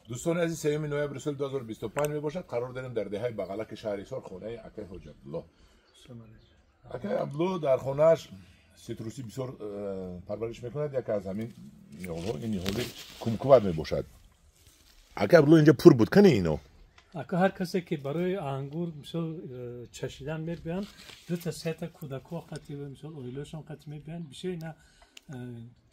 دوستان عزیز 3 نوامبر سال 2025 می باشد. قرار داریم در دهه بغلک شهریار خانه اکای حاج عبدالله. اکای عبدالله در خانه‌اش سیتروسی بسیار پرورش میکند. یک از همین این نهالی کمکوبت می باشد. اکای عبدالله اینجا پر بود کنه اینو. اکا هر کسی که برای انگور مثلا چشیدن میبین دو تا سه تا کودک‌ها خاطی مثلا اویلوشون خاطی میبین بشه اینا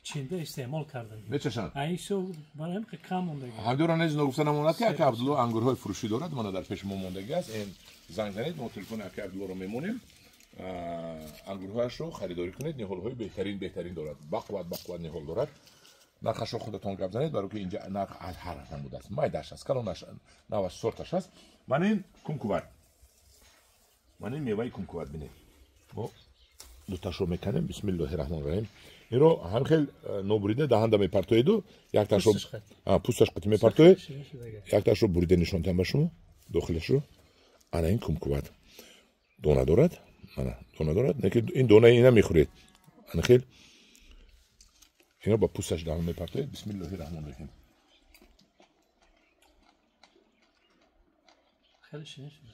چینده استعمال کردن. بچشان. ایشو برای هم کم مونده. همدوران از نگفتن امانت که اکای عبدالله انگورهای فروشی دارد. ما در پیش ما موندگی است. این زنگ زنید ما تلفن اکای عبدالله رو میمونیم. انگورهایش رو خریداری کنید. نهال‌های بهترین دارد. بقوت نهال دارد. نرخش رو خودتون گپ زنید برای که اینجا نرخ از هر رقم بوده است. مایداش است. کلونش نواش سورتش است. من این کمکوبت. من این میوه کمکوبت بینید. ما دو تاش رو میکنیم. بسم الله الرحمن الرحیم. این رو هم خیلی نوبریده دهنده میپرتوید و یک تاش رو پوستش قطعی میپرتوید. یک تاش رو بریده نشون تن باشم. داخلش رو. انا این کمکوبت. دونه دارد. انا دونه دارد. نه این دونه اینا میخورید. انا خیلی اینا با پوستش دهن میپرتوید. بسم الله الرحمن الرحیم. خیلی شیرین شده.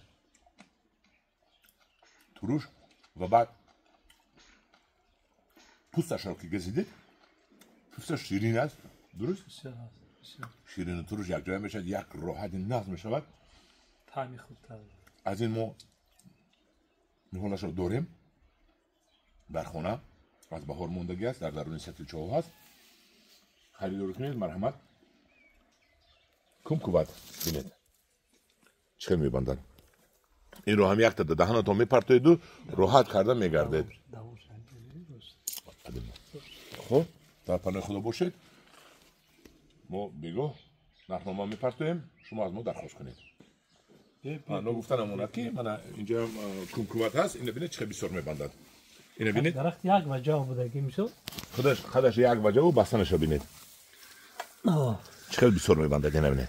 تروش و بعد پوستش رو که گزیدید پوستش شیرین است. درست؟ شیرین و تروش یک جای میشد. یک راحت نظم میشود. طعمی خوبتر. از این ما نهالش رو داریم در خانه. از بهار موندگی است. در درون سطل چاه هست. خریداری کنید. مرحمت. کمکوبت بینید چه میبندن. این رو هم یک تا دهنتون میپرتوید و راحت کردن میگردید. خب در پناه خدا باشید. ما بگو نرخنامه میپرتویم. شما از ما درخواست کنید. من گفتن امانت که من اینجا کمکوبت هست. اینو بینید چه بسیار میبندد. اینو بینید درخت یک وجه بودگی میشه. خودش یک وجه و بستنش رو بینید چه بسیار میبندد. اینو بینید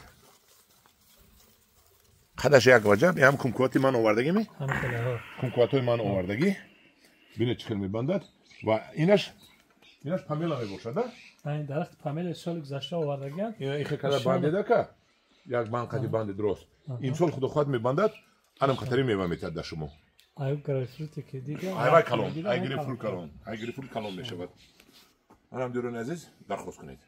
خودش یک وجه. هم کمکوبتی من آوردگی می کمکوبتای من آوردگی بینید چه میبندد. و اینش پامیلا میباشد. این درخت پامیل سال گذشته آوردگی. این خیلی بندیده که یک بند بند درست. این سال خود میبندد. انم خطری میوه میتد در شما. آیا گریپفروت که دیگه ای گریپفروت کلون میشود. منم دوران عزیز درخواست کنید.